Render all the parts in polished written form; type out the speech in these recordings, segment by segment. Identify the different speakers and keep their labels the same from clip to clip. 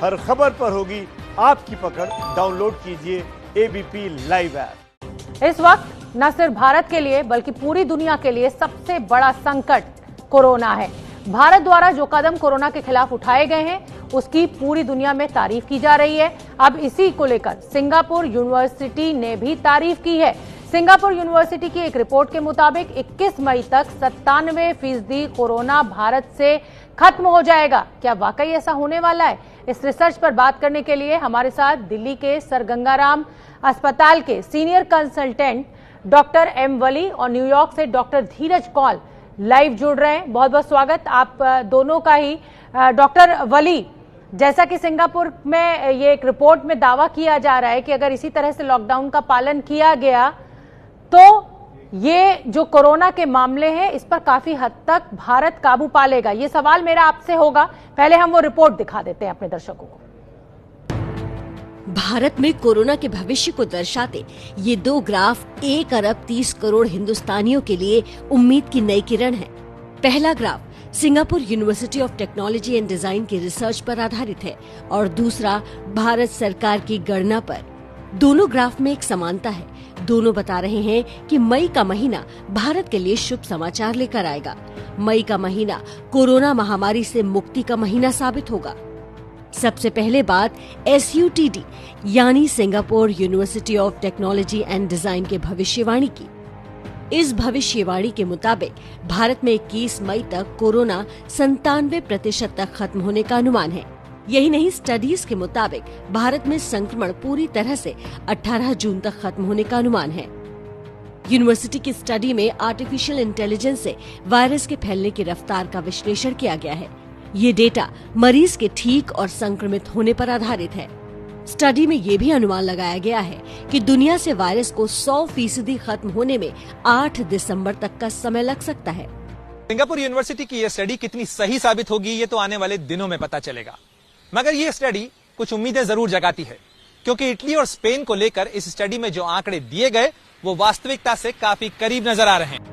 Speaker 1: हर खबर पर होगी आपकी पकड़। डाउनलोड कीजिए एबीपी लाइव ऐप।
Speaker 2: इस वक्त न सिर्फ भारत के लिए बल्कि पूरी दुनिया के लिए सबसे बड़ा संकट कोरोना है। भारत द्वारा जो कदम कोरोना के खिलाफ उठाए गए हैं उसकी पूरी दुनिया में तारीफ की जा रही है। अब इसी को लेकर सिंगापुर यूनिवर्सिटी ने भी तारीफ की है। सिंगापुर यूनिवर्सिटी की एक रिपोर्ट के मुताबिक 21 मई तक 97% कोरोना भारत से खत्म हो जाएगा। क्या वाकई ऐसा होने वाला है? इस रिसर्च पर बात करने के लिए हमारे साथ दिल्ली के सर गंगाराम अस्पताल के सीनियर कंसल्टेंट डॉक्टर एम वली और न्यूयॉर्क से डॉक्टर धीरज कौल लाइव जुड़ रहे हैं। बहुत बहुत स्वागत आप दोनों का ही। डॉक्टर वली, जैसा कि सिंगापुर में ये एक रिपोर्ट में दावा किया जा रहा है कि अगर इसी तरह से लॉकडाउन का पालन किया गया तो ये जो कोरोना के मामले हैं इस पर काफी हद तक भारत काबू पा लेगा। ये सवाल मेरा आपसे होगा, पहले हम वो रिपोर्ट दिखा देते हैं अपने दर्शकों को।
Speaker 3: भारत में कोरोना के भविष्य को दर्शाते ये दो ग्राफ 1 अरब 30 करोड़ हिंदुस्तानियों के लिए उम्मीद की नई किरण है। पहला graph Singapore university of technology and design की रिसर्च पर आधारित है और दूसरा भारत सरकार की गणना पर। दोनों ग्राफ में एक समानता है। दोनों बता रहे हैं कि मई का महीना भारत के लिए शुभ समाचार लेकर आएगा। मई का महीना कोरोना महामारी से मुक्ति का महीना साबित होगा। सबसे पहले बात SUTD यानी Singapore university of technology and design के भविष्यवाणी की। इस भविष्यवाणी के मुताबिक भारत में 21 मई तक कोरोना 97% तक खत्म होने का अनुमान है। यही नहीं, स्टडीज के मुताबिक भारत में संक्रमण पूरी तरह से 18 जून तक खत्म होने का अनुमान है। यूनिवर्सिटी की स्टडी में आर्टिफिशियल इंटेलिजेंस से वायरस के फैलने की रफ्तार का विश्लेषण किया गया है। ये डेटा मरीज के ठीक और संक्रमित होने पर आधारित है। स्टडी में ये भी अनुमान लगाया गया है कि दुनिया से वायरस को 100% खत्म होने में 8 दिसंबर तक का समय लग सकता है।
Speaker 4: सिंगापुर यूनिवर्सिटी की यह स्टडी कितनी सही साबित होगी ये तो आने वाले दिनों में पता चलेगा, मगर ये स्टडी कुछ उम्मीदें जरूर जगाती है, क्योंकि इटली और स्पेन को लेकर इस स्टडी में जो आंकड़े दिए गए वो वास्तविकता से काफी करीब नजर आ रहे हैं।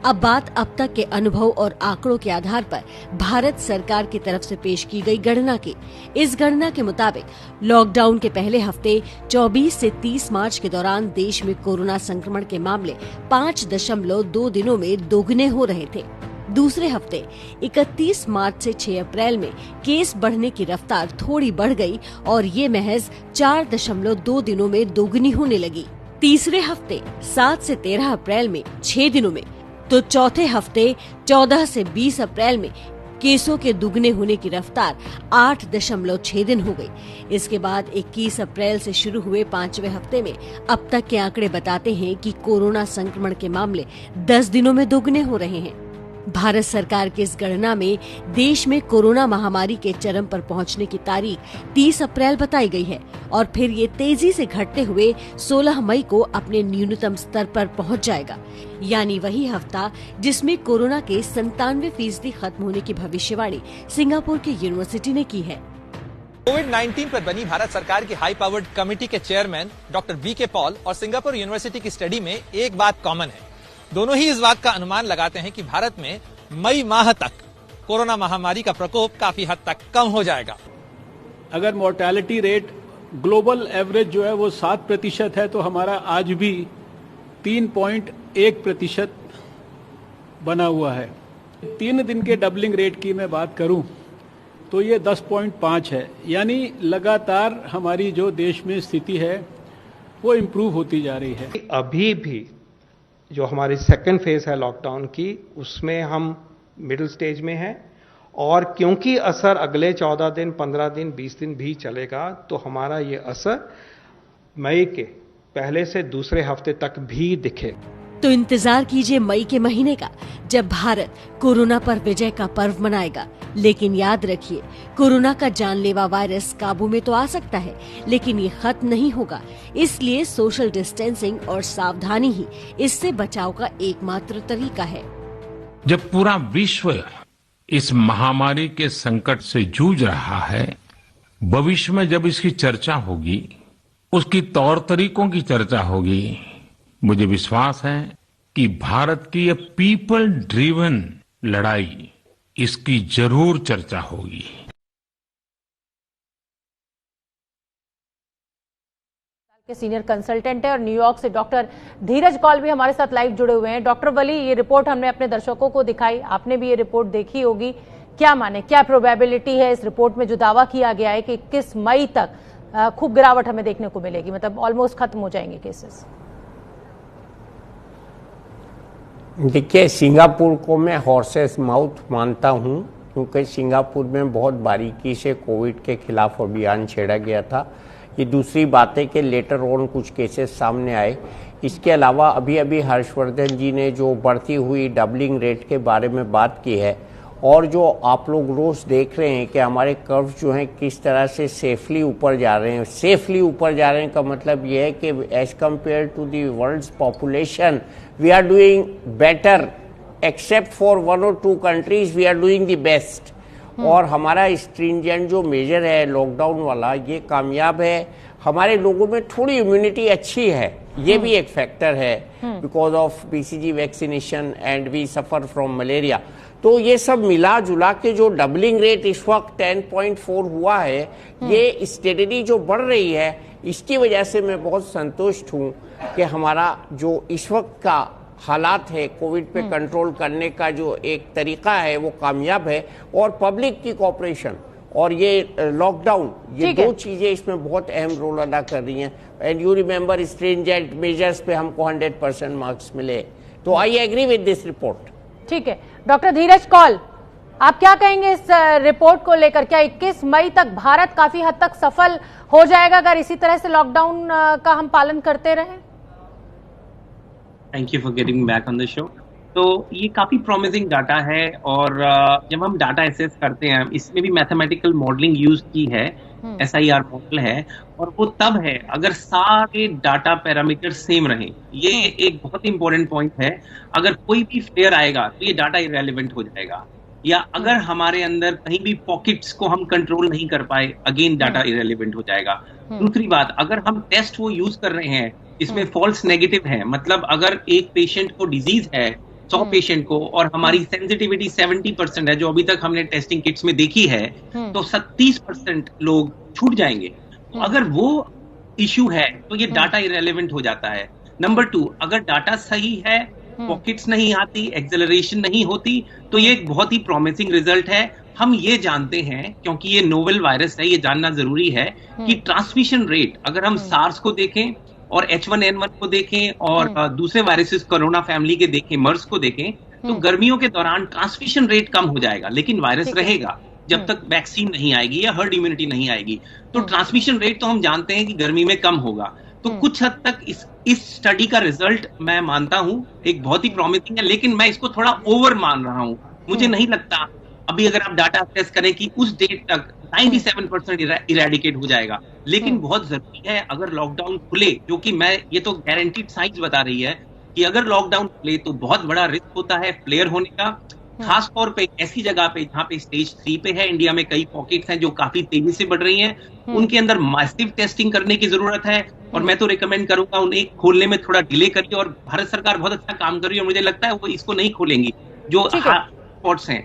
Speaker 3: अब बात अब तक के अनुभव और आंकड़ों के आधार पर भारत सरकार की तरफ से पेश की गई गणना की। इस गणना के मुताबिक लॉकडाउन के पहले हफ्ते 24 से 30 मार्च के दौरान देश में कोरोना संक्रमण के मामले 5.2 दिनों में दोगुने हो रहे थे। दूसरे हफ्ते 31 मार्च से 6 अप्रैल में केस बढ़ने की रफ्तार थोड़ी बढ़ गई और ये महज 4.2 दिनों में दोगुनी होने लगी। तीसरे हफ्ते 7 से 13 अप्रैल में 6 दिनों में, तो चौथे हफ्ते 14 से 20 अप्रैल में केसों के दुगने होने की रफ्तार 8.6 दिन हो गई। इसके बाद 21 अप्रैल से शुरू हुए 5वें हफ्ते में अब तक के आंकड़े बताते हैं कि कोरोना संक्रमण के मामले 10 दिनों में दोगुने हो रहे हैं। भारत सरकार की इस गणना में देश में कोरोना महामारी के चरम पर पहुंचने की तारीख 30 अप्रैल बताई गई है और फिर ये तेजी से घटते हुए 16 मई को अपने न्यूनतम स्तर पर पहुंच जाएगा, यानी वही हफ्ता जिसमें कोरोना के 97% खत्म होने की भविष्यवाणी सिंगापुर की यूनिवर्सिटी ने की है।
Speaker 4: कोविड-19 पर बनी भारत सरकार की हाई पावर्ड कमेटी के चेयरमैन डॉक्टर VK पॉल और सिंगापुर यूनिवर्सिटी की स्टडी में एक बात कॉमन है। दोनों ही इस बात का अनुमान लगाते हैं कि भारत में मई माह तक कोरोना महामारी का प्रकोप काफी हद तक कम हो जाएगा।
Speaker 5: अगर मोर्टेलिटी रेट ग्लोबल एवरेज जो है वो 7% है तो हमारा आज भी 3.1% बना हुआ है। 3 दिन के डबलिंग रेट की मैं बात करूं तो ये 10.5 है, यानी लगातार हमारी जो देश में स्थिति है वो इम्प्रूव होती जा रही है।
Speaker 6: अभी भी जो हमारी सेकेंड फेज है लॉकडाउन की, उसमें हम मिडिल स्टेज में हैं और क्योंकि असर अगले 14 दिन, 15 दिन, 20 दिन भी चलेगा तो हमारा ये असर मई के पहले से दूसरे हफ्ते तक भी दिखे।
Speaker 3: तो इंतजार कीजिए मई के महीने का, जब भारत कोरोना पर विजय का पर्व मनाएगा। लेकिन याद रखिए, कोरोना का जानलेवा वायरस काबू में तो आ सकता है, लेकिन ये खत्म नहीं होगा। इसलिए सोशल डिस्टेंसिंग और सावधानी ही इससे बचाव का एकमात्र तरीका है।
Speaker 7: जब पूरा विश्व इस महामारी के संकट से जूझ रहा है, भविष्य में जब इसकी चर्चा होगी, उसकी तौर तरीकों की चर्चा होगी, मुझे विश्वास है कि भारत की ये पीपल ड्रिवन लड़ाई, इसकी जरूर चर्चा होगी।
Speaker 2: के सीनियर कंसल्टेंट है और न्यूयॉर्क से डॉक्टर धीरज कौल भी हमारे साथ लाइव जुड़े हुए हैं। डॉक्टर वली, ये रिपोर्ट हमने अपने दर्शकों को दिखाई, आपने भी ये रिपोर्ट देखी होगी, क्या माने, क्या प्रोबेबिलिटी है इस रिपोर्ट में जो दावा किया गया है कि 21 मई तक खूब गिरावट हमें देखने को मिलेगी, मतलब ऑलमोस्ट खत्म हो जाएंगे केसेस?
Speaker 8: देखिए, सिंगापुर को मैं हॉर्सेस माउथ मानता हूं, क्योंकि सिंगापुर में बहुत बारीकी से कोविड के खिलाफ अभियान छेड़ा गया था। ये दूसरी बात है कि लेटर ऑन कुछ केसेस सामने आए। इसके अलावा अभी अभी हर्षवर्धन जी ने जो बढ़ती हुई डबलिंग रेट के बारे में बात की है, और जो आप लोग रोज देख रहे हैं कि हमारे कर्व जो हैं किस तरह से सेफली ऊपर जा रहे हैं। सेफली ऊपर जा रहे हैं का मतलब ये है कि as compare to the world's population we are doing better, except for 1 or 2 countries we are doing the best. और हमारा स्ट्रिंजेंट जो मेजर है लॉकडाउन वाला, ये कामयाब है। हमारे लोगों में थोड़ी इम्यूनिटी अच्छी है, ये भी एक फैक्टर है, because of BCG vaccination and we suffer from malaria. तो ये सब मिला जुला के जो डबलिंग रेट इस वक्त 10.4 हुआ है, ये स्टेडली जो बढ़ रही है, इसकी वजह से मैं बहुत संतुष्ट हूँ कि हमारा जो इस वक्त का हालात है कोविड पे कंट्रोल करने का जो एक तरीका है वो कामयाब है, और पब्लिक की कोऑपरेशन और ये लॉकडाउन, ये दो चीजें इसमें बहुत अहम रोल अदा कर रही हैं। And you remember stringent measures पे हमको 100% मार्क्स मिले, तो I agree with this report.
Speaker 2: ठीक है, डॉक्टर धीरज कौल, आप क्या कहेंगे इस रिपोर्ट को लेकर? क्या 21 मई तक भारत काफी हद तक सफल हो जाएगा अगर इसी तरह से लॉकडाउन का हम पालन करते रहें?
Speaker 9: Thank you for getting back on the show. तो ये काफी प्रॉमिसिंग डाटा है, और जब हम डाटा एसेस करते हैं, इसमें भी मैथमेटिकल मॉडलिंग यूज की है, SIR मॉडल है, और वो तब है अगर सारे डाटा पैरामीटर सेम रहे। ये एक बहुत इंपॉर्टेंट पॉइंट है। अगर कोई भी फ्लेयर आएगा तो ये डाटा इरेलीवेंट हो जाएगा, या अगर हमारे अंदर कहीं भी पॉकेट्स को हम कंट्रोल नहीं कर पाए, अगेन डाटा इरेलीवेंट हो जाएगा। दूसरी बात, अगर हम टेस्ट वो यूज कर रहे हैं इसमें फॉल्स नेगेटिव है, मतलब अगर एक पेशेंट को डिजीज है 100 पेशेंट को, और हमारी सेंसिटिविटी 70% है जो अभी तक हमने टेस्टिंग किट्स में देखी है, तो 30% लोग छूट जाएंगे। तो अगर वो इश्यू है तो ये डाटा इरेलीवेंट हो जाता है। नंबर 2, अगर डाटा सही है, पॉकेट्स नहीं आती, एक्सेलरेशन नहीं होती, तो ये एक बहुत ही प्रॉमिसिंग रिजल्ट है। हम ये जानते हैं, क्योंकि ये नोवेल वायरस है, ये जानना जरूरी है कि ट्रांसमिशन रेट, अगर हम सार्स को देखें और H1N1 को देखें और दूसरे वायरसेस कोरोना फैमिली के देखें, मर्स को देखें, तो गर्मियों के दौरान ट्रांसमिशन रेट कम हो जाएगा, लेकिन वायरस रहेगा जब तक वैक्सीन नहीं आएगी या हर्ड इम्यूनिटी नहीं आएगी। तो ट्रांसमिशन रेट तो हम जानते हैं कि गर्मी में कम होगा। तो कुछ हद तक इस स्टडी का रिजल्ट मैं मानता हूं एक बहुत ही प्रॉमिसिंग है, लेकिन मैं इसको थोड़ा ओवर मान रहा हूं। मुझे नहीं लगता अभी अगर आप डाटा असेस करें कि उस डेट तक 97% इरेडिकेट हो जाएगा, लेकिन बहुत जरूरी है अगर लॉकडाउन खुले, जो कि ये तो गारंटीड साइंस बता रही है कि अगर लॉकडाउन खुले तो बहुत बड़ा रिस्क होता है फ्लेयर होने का, खास तौर पे ऐसी जगह पे जहाँ पे स्टेज 3 पे है। इंडिया में कई पॉकेट्स हैं जो काफी तेजी से बढ़ रही हैं, उनके अंदर मासिव टेस्टिंग करने की जरूरत है, और मैं तो रिकमेंड करूंगा उन्हें खोलने में थोड़ा डिले करिए, और भारत सरकार बहुत अच्छा काम कर रही है, और मुझे लगता है वो इसको नहीं खोलेंगी। जो हॉटस्पॉट्स हैं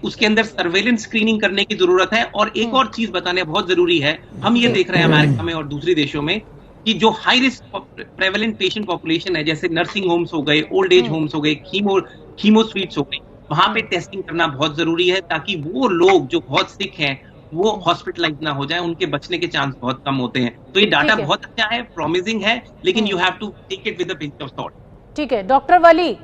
Speaker 9: उसके अंदर सर्वेलेंस स्क्रीनिंग करने की जरूरत है। और एक और चीज बताने बहुत जरूरी है, हम ये देख रहे हैं अमेरिका में और दूसरे देशों में कि जो high risk prevalent patient population है, जैसे नर्सिंग होम्स हो गए, ओल्ड एज होम्स हो गए, कीमो स्वीट्स हो गई, वहां पे टेस्टिंग करना बहुत जरूरी है, ताकि वो लोग जो बहुत सिक हैं वो हॉस्पिटलाइज ना हो जाए, उनके बचने के चांस बहुत कम होते हैं। तो ये डाटा बहुत अच्छा है, प्रॉमिसिंग है, लेकिन you have to take it with a pinch of salt.
Speaker 2: ठीक है डॉक्टर वली,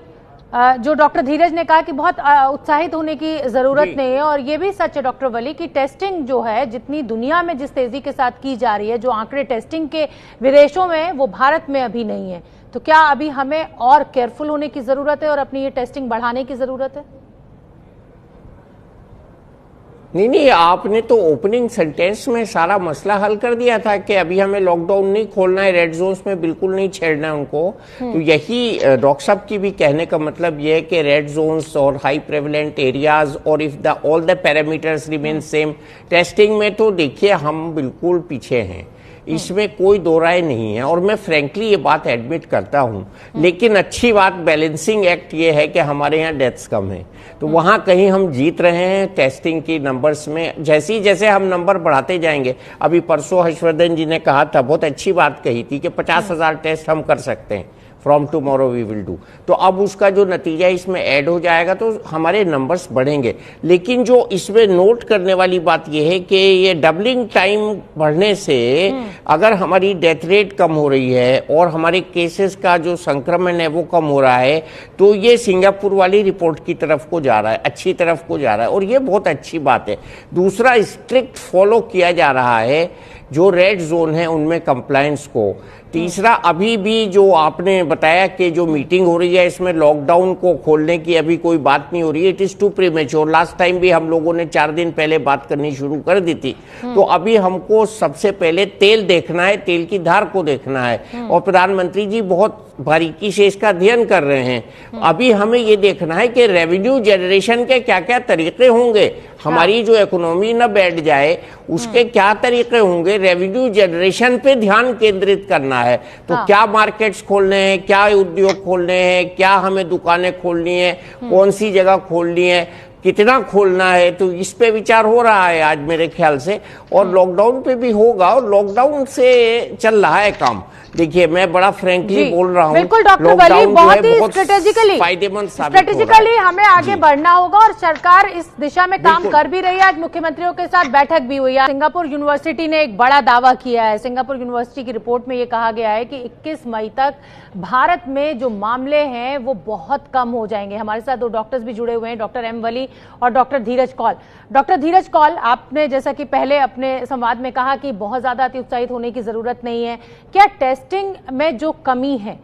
Speaker 2: जो डॉक्टर धीरज ने कहा कि बहुत उत्साहित होने की जरूरत नहीं है, और ये भी सच है डॉक्टर वली कि टेस्टिंग जो है जितनी दुनिया में जिस तेजी के साथ की जा रही है, जो आंकड़े टेस्टिंग के विदेशों में, वो भारत में अभी नहीं है। तो क्या अभी हमें और केयरफुल होने की जरूरत है और अपनी ये टेस्टिंग बढ़ाने की जरूरत है?
Speaker 8: नहीं, आपने तो ओपनिंग सेंटेंस में सारा मसला हल कर दिया था कि अभी हमें लॉकडाउन नहीं खोलना है, रेड जोन्स में बिल्कुल नहीं छेड़ना है उनको। तो यही डॉक्टर साहब की भी कहने का मतलब यह है कि रेड जोन्स और हाई प्रेवलेंट एरियाज, और if all the parameters remain same, testing में तो देखिए हम बिल्कुल पीछे हैं। इसमें कोई दो राय नहीं है और मैं फ्रैंकली ये बात एडमिट करता हूं। लेकिन अच्छी बात बैलेंसिंग एक्ट ये है कि हमारे यहाँ डेथ्स कम है, तो वहां कहीं हम जीत रहे हैं टेस्टिंग की नंबर्स में। जैसे हम नंबर बढ़ाते जाएंगे, अभी परसों हर्षवर्धन जी ने कहा था, बहुत अच्छी बात कही थी कि 50,000 टेस्ट हम कर सकते हैं, from tomorrow we will do. तो अब उसका जो नतीजा इसमें ऐड हो जाएगा तो हमारे नंबर्स बढ़ेंगे। लेकिन जो इसमें नोट करने वाली बात यह है कि ये डबलिंग टाइम बढ़ने से अगर हमारी डेथ रेट कम हो रही है और हमारे केसेस का जो संक्रमण है वो कम हो रहा है, तो ये सिंगापुर वाली रिपोर्ट की तरफ को जा रहा है, अच्छी तरफ को जा रहा है और ये बहुत अच्छी बात है। दूसरा, स्ट्रिक्ट फॉलो किया जा रहा है जो रेड जोन है उनमें कंप्लायंस को। तीसरा, अभी भी जो आपने बताया कि जो मीटिंग हो रही है इसमें लॉकडाउन को खोलने की अभी कोई बात नहीं हो रही है, it is too premature. Last time भी हम लोगों ने 4 दिन पहले बात करनी शुरू कर दी थी। तो अभी हमको सबसे पहले तेल देखना है, तेल की धार को देखना है और प्रधानमंत्री जी बहुत बारीकी से इसका अध्ययन कर रहे हैं। अभी हमें ये देखना है कि रेवेन्यू जनरेशन के क्या क्या तरीके होंगे, हमारी जो इकोनॉमी न बैठ जाए उसके क्या तरीके होंगे, रेवेन्यू जनरेशन पे ध्यान केंद्रित करना है। तो क्या मार्केट्स खोलने हैं, क्या उद्योग खोलने हैं, क्या हमें दुकानें खोलनी है, कौन सी जगह खोलनी है, कितना खोलना है, तो इस पे विचार हो रहा है आज मेरे ख्याल से। और लॉकडाउन पे भी होगा और लॉकडाउन से चल रहा है काम। देखिए, मैं बड़ा फ्रैंकली बोल रहा हूँ,
Speaker 2: बिल्कुल डॉक्टर वली, बहुत ही स्ट्रेटेजिकली हमें आगे बढ़ना होगा और सरकार इस दिशा में काम कर भी रही है। आज मुख्यमंत्रियों के साथ बैठक भी हुई है। सिंगापुर यूनिवर्सिटी ने एक बड़ा दावा किया है। सिंगापुर यूनिवर्सिटी की रिपोर्ट में ये कहा गया है कि 21 मई तक भारत में जो मामले हैं वो बहुत कम हो जाएंगे। हमारे साथ 2 डॉक्टर्स भी जुड़े हुए हैं, डॉक्टर एम वली और डॉक्टर धीरज कौल। डॉक्टर धीरज कौल, आपने जैसा कि पहले अपने संवाद में कहा कि बहुत ज्यादा अति उत्साहित होने की जरूरत नहीं है। क्या टेस्टिंग में जो कमी है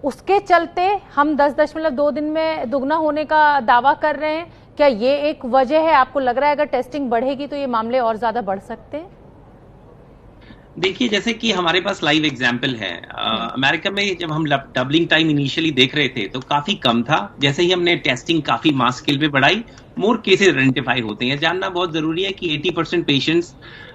Speaker 2: उसके चलते हम 10.2 दिन में दुगना होने का दावा कर रहे हैं? क्या ये एक वजह है? आपको लग रहा है अगर टेस्टिंग बढ़ेगी तो ये मामले और ज्यादा बढ़ सकते हैं?
Speaker 9: देखिए, जैसे कि हमारे पास लाइव एग्जाम्पल है। अमेरिका में जब हम डबलिंग टाइम इनिशियली देख रहे थे तो काफी कम था। जैसे ही हमने टेस्टिंग काफी मास स्केल पे बढ़ाई, मोर केसेस आइडेंटिफाई होते हैं। जानना बहुत जरूरी है कि 80% पेशेंट्स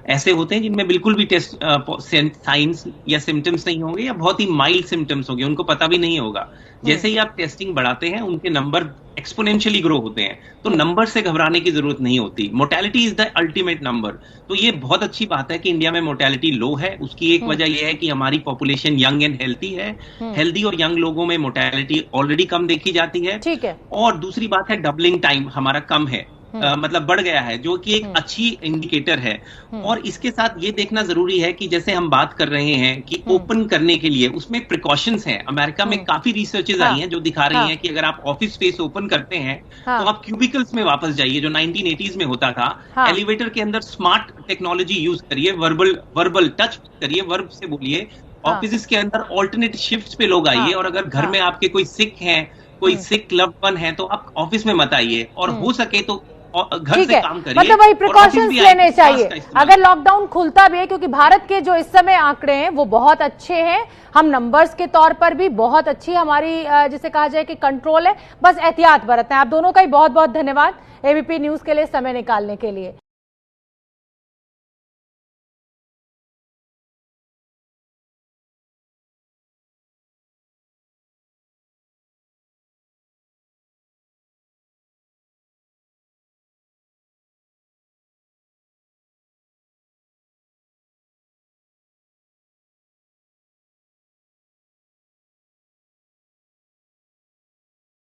Speaker 9: ऐसे होते हैं जिनमें बिल्कुल भी टेस्ट साइंस या सिम्टम्स नहीं होंगे या बहुत ही माइल्ड सिम्टम्स होंगे, उनको पता भी नहीं होगा। जैसे ही आप टेस्टिंग बढ़ाते हैं उनके नंबर एक्सपोनेंशियली ग्रो होते हैं। तो नंबर से घबराने की जरूरत नहीं होती। Mortality is the ultimate number. तो ये बहुत अच्छी बात है कि इंडिया में मोर्टेलिटी लो है। उसकी एक वजह यह है कि हमारी पॉपुलेशन यंग एंड हेल्थी है। हेल्दी और यंग लोगों में मोर्टेलिटी ऑलरेडी कम देखी जाती है।
Speaker 2: ठीक है।
Speaker 9: और दूसरी बात है, डबलिंग टाइम हमारा कम है, मतलब बढ़ गया है, जो कि एक अच्छी इंडिकेटर है। और इसके साथ ये देखना जरूरी है कि जैसे हम बात कर रहे हैं कि ओपन करने के लिए उसमें प्रिकॉशंस हैं। अमेरिका में काफी रिसर्चेज आई हैं जो दिखा रही हैं कि अगर आप ऑफिस स्पेस ओपन करते हैं तो आप क्यूबिकल्स में वापस जाइए, जो 1980s में होता था। एलिवेटर के अंदर स्मार्ट टेक्नोलॉजी यूज करिए, वर्बल टच करिए, वर्ब से बोलिए। ऑफिस के अंदर ऑल्टरनेट शिफ्ट्स पे लोग आइए। और अगर घर में आपके कोई सिक हैं, कोई सिक लव्ड वन है, तो आप ऑफिस में मत आइए और हो सके तो घर से काम करिए।
Speaker 2: मतलब वही प्रिकॉशंस लेने चाहिए अगर लॉकडाउन खुलता भी है, क्योंकि भारत के जो इस समय आंकड़े हैं वो बहुत अच्छे हैं। हम नंबर्स के तौर पर भी बहुत अच्छी हमारी जिसे कहा जाए कि कंट्रोल है। बस एहतियात बरतें। आप दोनों का ही बहुत बहुत धन्यवाद एबीपी न्यूज के लिए समय निकालने के लिए।